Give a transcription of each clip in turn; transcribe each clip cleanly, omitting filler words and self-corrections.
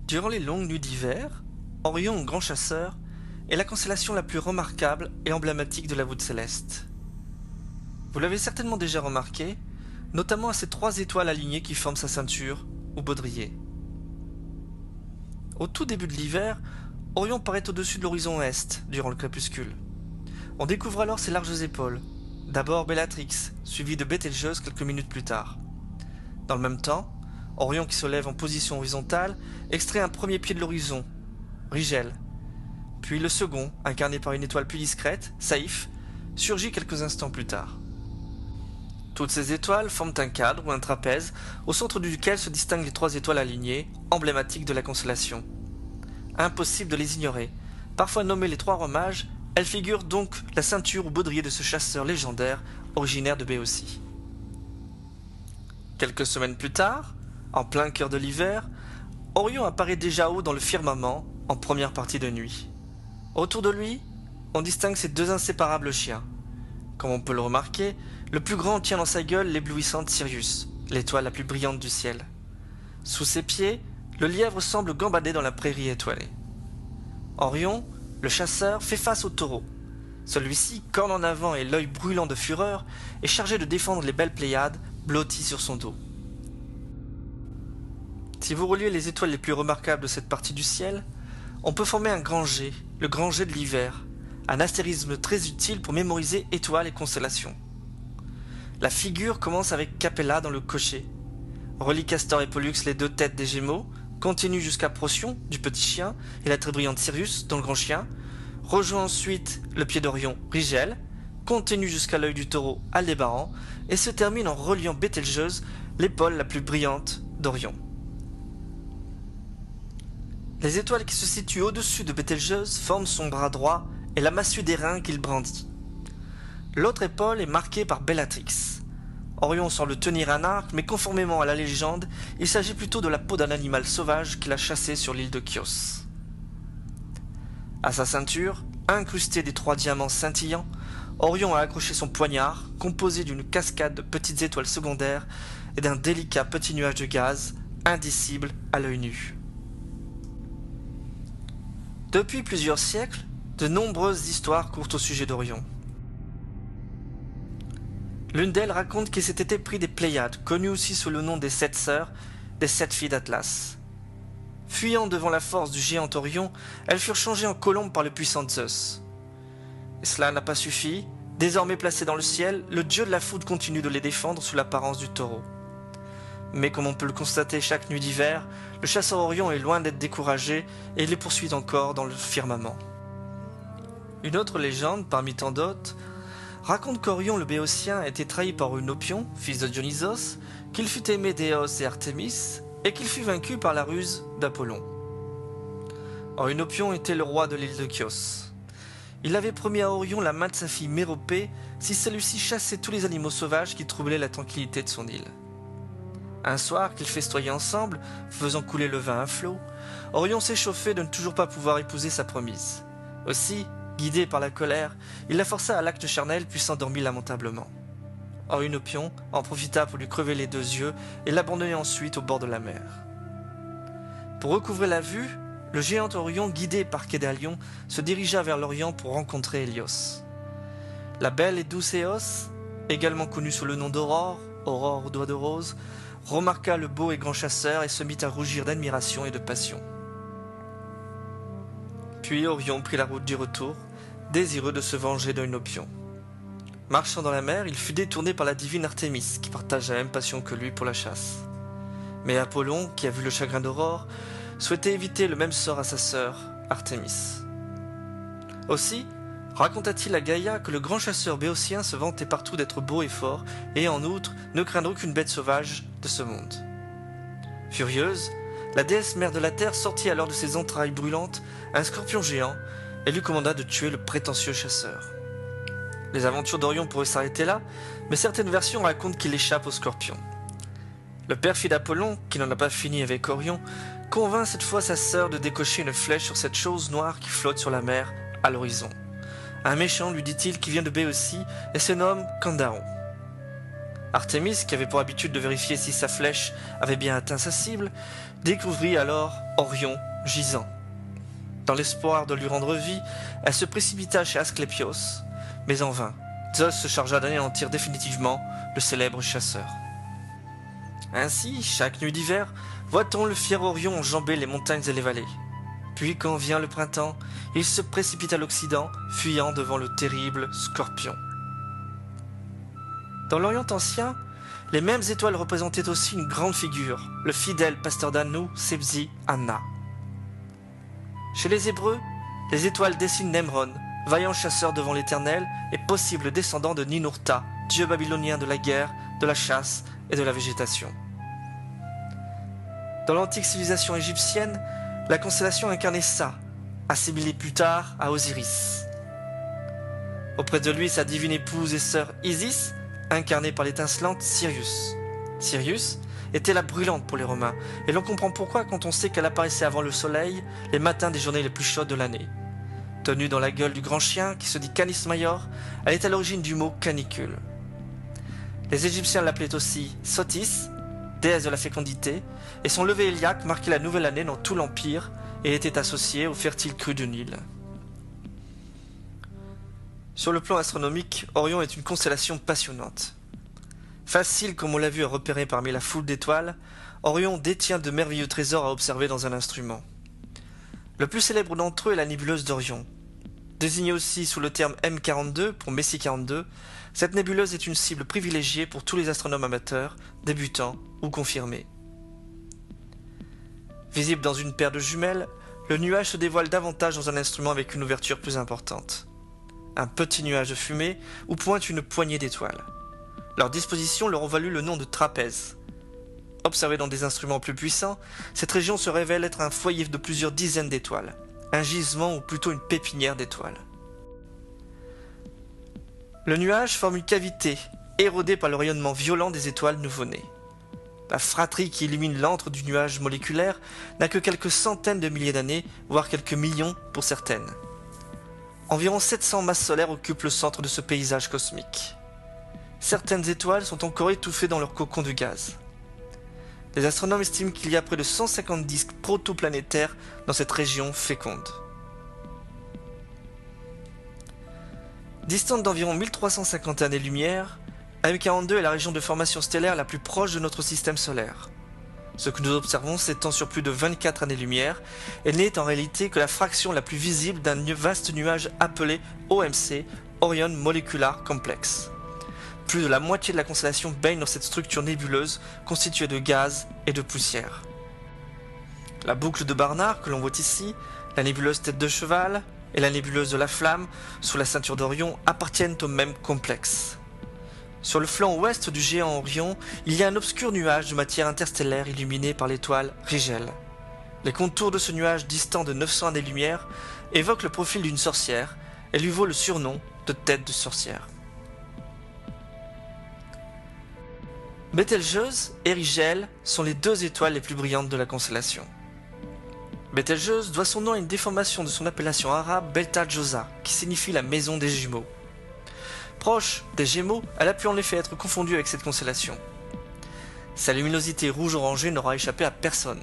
Durant les longues nuits d'hiver, Orion, grand chasseur, est la constellation la plus remarquable et emblématique de la voûte céleste. Vous l'avez certainement déjà remarqué, notamment à ces trois étoiles alignées qui forment sa ceinture, ou baudrier. Au tout début de l'hiver, Orion paraît au-dessus de l'horizon est durant le crépuscule. On découvre alors ses larges épaules, d'abord Bellatrix, suivie de Bételgeuse quelques minutes plus tard. Dans le même temps, Orion qui se lève en position horizontale extrait un premier pied de l'horizon, Rigel. Puis le second, incarné par une étoile plus discrète, Saïf, surgit quelques instants plus tard. Toutes ces étoiles forment un cadre ou un trapèze au centre duquel se distinguent les trois étoiles alignées, emblématiques de la constellation. Impossible de les ignorer. Parfois nommées les trois rois mages, elles figurent donc la ceinture ou baudrier de ce chasseur légendaire originaire de Béotie. Quelques semaines plus tard, en plein cœur de l'hiver, Orion apparaît déjà haut dans le firmament en première partie de nuit. Autour de lui, on distingue ses deux inséparables chiens. Comme on peut le remarquer, le plus grand tient dans sa gueule l'éblouissante Sirius, l'étoile la plus brillante du ciel. Sous ses pieds, le lièvre semble gambader dans la prairie étoilée. Orion, le chasseur, fait face au taureau. Celui-ci, corne en avant et l'œil brûlant de fureur, est chargé de défendre les belles Pléiades blotties sur son dos. Si vous reliez les étoiles les plus remarquables de cette partie du ciel, on peut former un grand G, le grand G de l'hiver, un astérisme très utile pour mémoriser étoiles et constellations. La figure commence avec Capella dans le cocher, relie Castor et Pollux les deux têtes des Gémeaux, continue jusqu'à Procyon du petit chien et la très brillante Sirius dans le grand chien, rejoint ensuite le pied d'Orion, Rigel, continue jusqu'à l'œil du taureau, Aldébaran, et se termine en reliant Bételgeuse, l'épaule la plus brillante d'Orion. Les étoiles qui se situent au-dessus de Bételgeuse forment son bras droit et la massue d'airain qu'il brandit. L'autre épaule est marquée par Bellatrix. Orion semble tenir un arc, mais conformément à la légende, il s'agit plutôt de la peau d'un animal sauvage qu'il a chassé sur l'île de Chios. À sa ceinture, incrustée des trois diamants scintillants, Orion a accroché son poignard, composé d'une cascade de petites étoiles secondaires et d'un délicat petit nuage de gaz, indicible à l'œil nu. Depuis plusieurs siècles, de nombreuses histoires courent au sujet d'Orion. L'une d'elles raconte qu'il s'était épris des Pléiades, connues aussi sous le nom des sept sœurs, des sept filles d'Atlas. Fuyant devant la force du géant Orion, elles furent changées en colombes par le puissant Zeus. Et cela n'a pas suffi. Désormais placé dans le ciel, le dieu de la foudre continue de les défendre sous l'apparence du taureau. Mais comme on peut le constater chaque nuit d'hiver, le chasseur Orion est loin d'être découragé et il les poursuit encore dans le firmament. Une autre légende, parmi tant d'autres, raconte qu'Orion le Béotien a été trahi par Eunopion, fils de Dionysos, qu'il fut aimé d'Éos et Artémis, et qu'il fut vaincu par la ruse d'Apollon. Or Eunopion était le roi de l'île de Chios. Il avait promis à Orion la main de sa fille Méropée si celui-ci chassait tous les animaux sauvages qui troublaient la tranquillité de son île. Un soir qu'ils festoyaient ensemble, faisant couler le vin à flots, Orion s'échauffait de ne toujours pas pouvoir épouser sa promise. Aussi, guidé par la colère, il la força à l'acte charnel puis s'endormit lamentablement. Or Eunopion en profita pour lui crever les deux yeux et l'abandonner ensuite au bord de la mer. Pour recouvrer la vue, le géant Orion, guidé par Kédalion, se dirigea vers l'Orient pour rencontrer Hélios. La belle et douce Éos, également connue sous le nom d'Aurore, Aurore aux doigts de rose, remarqua le beau et grand chasseur et se mit à rougir d'admiration et de passion. Puis Orion prit la route du retour, désireux de se venger d'Eunopion. Marchant dans la mer, il fut détourné par la divine Artémis, qui partage la même passion que lui pour la chasse. Mais Apollon, qui a vu le chagrin d'Aurore, souhaitait éviter le même sort à sa sœur, Artémis. Aussi, raconta-t-il à Gaïa que le grand chasseur béotien se vantait partout d'être beau et fort, et en outre ne craindre aucune bête sauvage de ce monde. Furieuse, la déesse mère de la terre sortit alors de ses entrailles brûlantes un scorpion géant et lui commanda de tuer le prétentieux chasseur. Les aventures d'Orion pourraient s'arrêter là, mais certaines versions racontent qu'il échappe au scorpion. Le perfide Apollon, qui n'en a pas fini avec Orion, convainc cette fois sa sœur de décocher une flèche sur cette chose noire qui flotte sur la mer à l'horizon. Un méchant, lui dit-il, qui vient de Béotie et se nomme Candaron. Artémis, qui avait pour habitude de vérifier si sa flèche avait bien atteint sa cible, découvrit alors Orion gisant. Dans l'espoir de lui rendre vie, elle se précipita chez Asclépios, mais en vain. Zeus se chargea d'anéantir définitivement le célèbre chasseur. Ainsi, chaque nuit d'hiver, voit-on le fier Orion enjamber les montagnes et les vallées. Puis, quand vient le printemps, il se précipite à l'Occident, fuyant devant le terrible Scorpion. Dans l'Orient ancien, les mêmes étoiles représentaient aussi une grande figure, le fidèle pasteur d'Anu, Sebzi Anna. Chez les Hébreux, les étoiles dessinent Nemron, vaillant chasseur devant l'Éternel et possible descendant de Ninurta, dieu babylonien de la guerre, de la chasse et de la végétation. Dans l'antique civilisation égyptienne, la constellation incarnait Ça, assimilée plus tard à Osiris. Auprès de lui, sa divine épouse et sœur Isis, incarnée par l'étincelante Sirius. Sirius était la brûlante pour les Romains, et l'on comprend pourquoi quand on sait qu'elle apparaissait avant le soleil les matins des journées les plus chaudes de l'année. Tenue dans la gueule du grand chien qui se dit Canis Major, elle est à l'origine du mot canicule. Les Égyptiens l'appelaient aussi Sotis, déesse de la fécondité, et son lever héliaque marquait la nouvelle année dans tout l'Empire et était associé aux fertiles crues du Nil. Sur le plan astronomique, Orion est une constellation passionnante. Facile comme on l'a vu à repérer parmi la foule d'étoiles, Orion détient de merveilleux trésors à observer dans un instrument. Le plus célèbre d'entre eux est la nébuleuse d'Orion. Désignée aussi sous le terme M42 pour Messie 42, cette nébuleuse est une cible privilégiée pour tous les astronomes amateurs, débutants ou confirmés. Visible dans une paire de jumelles, le nuage se dévoile davantage dans un instrument avec une ouverture plus importante. Un petit nuage de fumée où pointe une poignée d'étoiles. Leur disposition leur ont valu le nom de trapèze. Observée dans des instruments plus puissants, cette région se révèle être un foyer de plusieurs dizaines d'étoiles, un gisement ou plutôt une pépinière d'étoiles. Le nuage forme une cavité, érodée par le rayonnement violent des étoiles nouveau-nées. La fratrie qui illumine l'antre du nuage moléculaire n'a que quelques centaines de milliers d'années, voire quelques millions pour certaines. Environ 700 masses solaires occupent le centre de ce paysage cosmique. Certaines étoiles sont encore étouffées dans leur cocon de gaz. Les astronomes estiment qu'il y a près de 150 disques protoplanétaires dans cette région féconde. Distante d'environ 1350 années-lumière, M42 est la région de formation stellaire la plus proche de notre système solaire. Ce que nous observons s'étend sur plus de 24 années-lumière et n'est en réalité que la fraction la plus visible d'un vaste nuage appelé OMC, Orion Molecular Complex. Plus de la moitié de la constellation baigne dans cette structure nébuleuse constituée de gaz et de poussière. La boucle de Barnard que l'on voit ici, la nébuleuse Tête de Cheval et la nébuleuse de la Flamme sous la ceinture d'Orion appartiennent au même complexe. Sur le flanc ouest du géant Orion, il y a un obscur nuage de matière interstellaire illuminé par l'étoile Rigel. Les contours de ce nuage distant de 900 années-lumière évoquent le profil d'une sorcière et lui vaut le surnom de Tête de sorcière. Bételgeuse et Rigel sont les deux étoiles les plus brillantes de la constellation. Bételgeuse doit son nom à une déformation de son appellation arabe Belta-Josa, qui signifie la maison des jumeaux. Proche des Gémeaux, elle a pu en effet être confondue avec cette constellation. Sa luminosité rouge-orangée n'aura échappé à personne.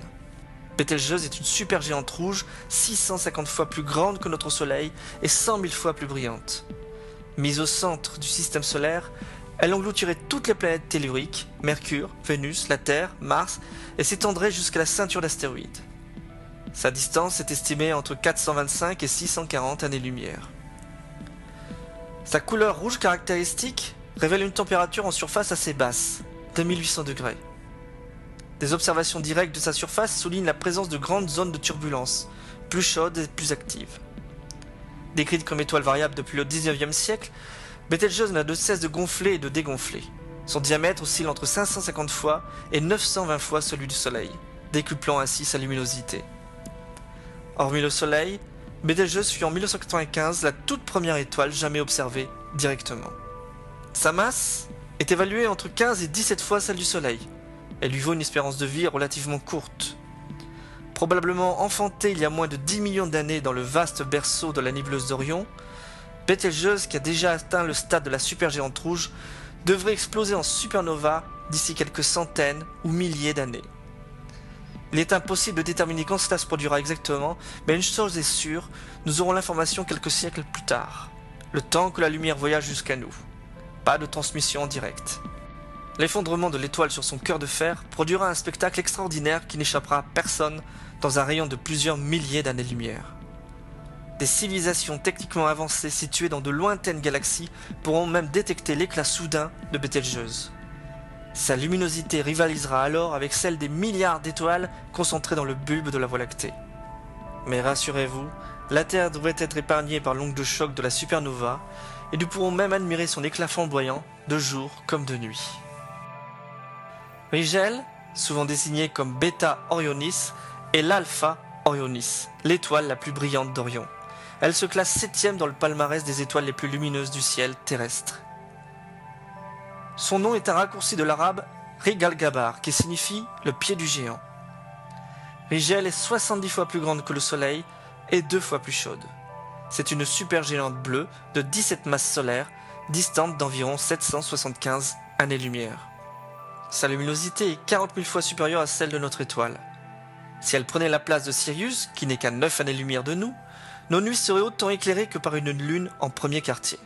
Bételgeuse est une supergéante rouge 650 fois plus grande que notre Soleil et 100 000 fois plus brillante. Mise au centre du système solaire, elle engloutirait toutes les planètes telluriques, Mercure, Vénus, la Terre, Mars, et s'étendrait jusqu'à la ceinture d'astéroïdes. Sa distance est estimée entre 425 et 640 années-lumière. Sa couleur rouge caractéristique révèle une température en surface assez basse, de 1800 degrés. Des observations directes de sa surface soulignent la présence de grandes zones de turbulence, plus chaudes et plus actives. Décrite comme étoile variable depuis le 19e siècle, Bételgeuse n'a de cesse de gonfler et de dégonfler. Son diamètre oscille entre 550 fois et 920 fois celui du Soleil, décuplant ainsi sa luminosité. Hormis le Soleil, Bételgeuse fut en 1995 la toute première étoile jamais observée directement. Sa masse est évaluée entre 15 et 17 fois celle du Soleil. Elle lui vaut une espérance de vie relativement courte. Probablement enfantée il y a moins de 10 millions d'années dans le vaste berceau de la nébuleuse d'Orion, Bételgeuse, qui a déjà atteint le stade de la supergéante rouge, devrait exploser en supernova d'ici quelques centaines ou milliers d'années. Il est impossible de déterminer quand cela se produira exactement, mais une chose est sûre, nous aurons l'information quelques siècles plus tard, le temps que la lumière voyage jusqu'à nous. Pas de transmission en direct. L'effondrement de l'étoile sur son cœur de fer produira un spectacle extraordinaire qui n'échappera à personne dans un rayon de plusieurs milliers d'années-lumière. Des civilisations techniquement avancées situées dans de lointaines galaxies pourront même détecter l'éclat soudain de Bételgeuse. Sa luminosité rivalisera alors avec celle des milliards d'étoiles concentrées dans le bulbe de la Voie lactée. Mais rassurez-vous, la Terre devrait être épargnée par l'onde de choc de la supernova, et nous pourrons même admirer son éclat flamboyant, de jour comme de nuit. Rigel, souvent désigné comme Beta Orionis, est l'Alpha Orionis, l'étoile la plus brillante d'Orion. Elle se classe 7e dans le palmarès des étoiles les plus lumineuses du ciel terrestre. Son nom est un raccourci de l'arabe Rigalgabar, qui signifie le pied du géant. Rigel est 70 fois plus grande que le Soleil et 2 fois plus chaude. C'est une supergéante bleue de 17 masses solaires, distante d'environ 775 années-lumière. Sa luminosité est 40 000 fois supérieure à celle de notre étoile. Si elle prenait la place de Sirius, qui n'est qu'à 9 années-lumière de nous, nos nuits seraient autant éclairées que par une lune en premier quartier.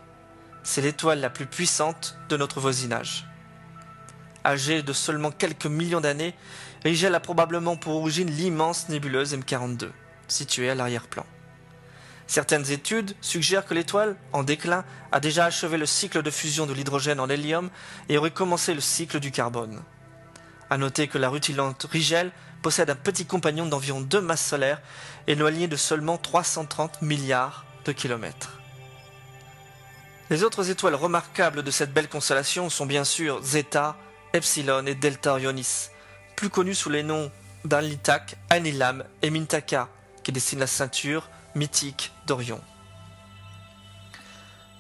C'est l'étoile la plus puissante de notre voisinage. Âgée de seulement quelques millions d'années, Rigel a probablement pour origine l'immense nébuleuse M42, située à l'arrière-plan. Certaines études suggèrent que l'étoile, en déclin, a déjà achevé le cycle de fusion de l'hydrogène en hélium et aurait commencé le cycle du carbone. À noter que la rutilante Rigel possède un petit compagnon d'environ 2 masses solaires, éloigné de seulement 330 milliards de kilomètres. Les autres étoiles remarquables de cette belle constellation sont bien sûr Zeta, Epsilon et Delta Orionis, plus connues sous les noms d'Alnitak, Alnilam et Mintaka, qui dessinent la ceinture mythique d'Orion.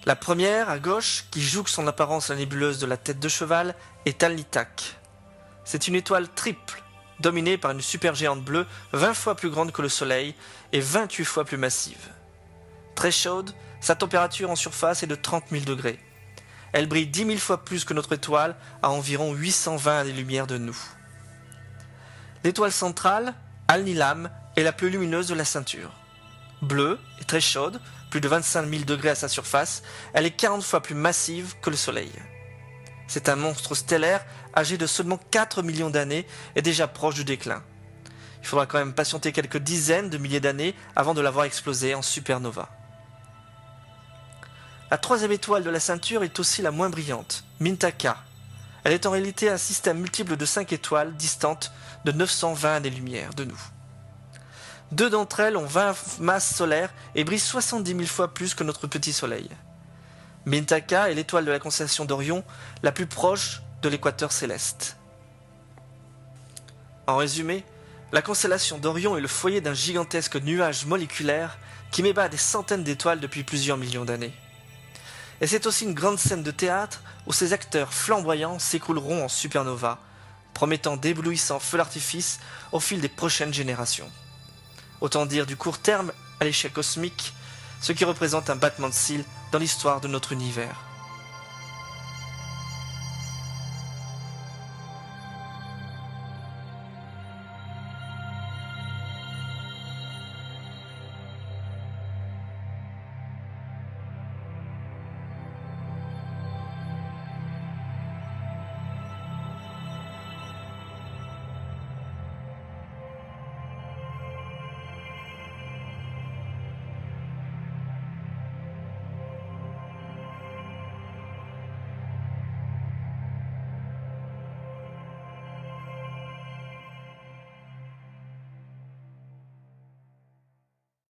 La première, à gauche, qui jouxte en apparence la nébuleuse de la tête de cheval, est Alnitak. C'est une étoile triple, dominée par une supergéante bleue 20 fois plus grande que le Soleil et 28 fois plus massive. Très chaude, sa température en surface est de 30 000 degrés. Elle brille 10 000 fois plus que notre étoile, à environ 820 années-lumière de nous. L'étoile centrale, Alnilam, est la plus lumineuse de la ceinture. Bleue et très chaude, plus de 25 000 degrés à sa surface, elle est 40 fois plus massive que le Soleil. C'est un monstre stellaire âgé de seulement 4 millions d'années et déjà proche du déclin. Il faudra quand même patienter quelques dizaines de milliers d'années avant de la voir exploser en supernova. La troisième étoile de la ceinture est aussi la moins brillante, Mintaka. Elle est en réalité un système multiple de 5 étoiles distantes de 920 années-lumière de nous. 2 d'entre elles ont 20 masses solaires et brillent 70 000 fois plus que notre petit Soleil. Mintaka est l'étoile de la constellation d'Orion, la plus proche de l'équateur céleste. En résumé, la constellation d'Orion est le foyer d'un gigantesque nuage moléculaire qui m'ébat des centaines d'étoiles depuis plusieurs millions d'années. Et c'est aussi une grande scène de théâtre où ces acteurs flamboyants s'écrouleront en supernova, promettant d'éblouissants feux d'artifice au fil des prochaines générations. Autant dire du court terme à l'échelle cosmique, ce qui représente un battement de cils dans l'histoire de notre univers.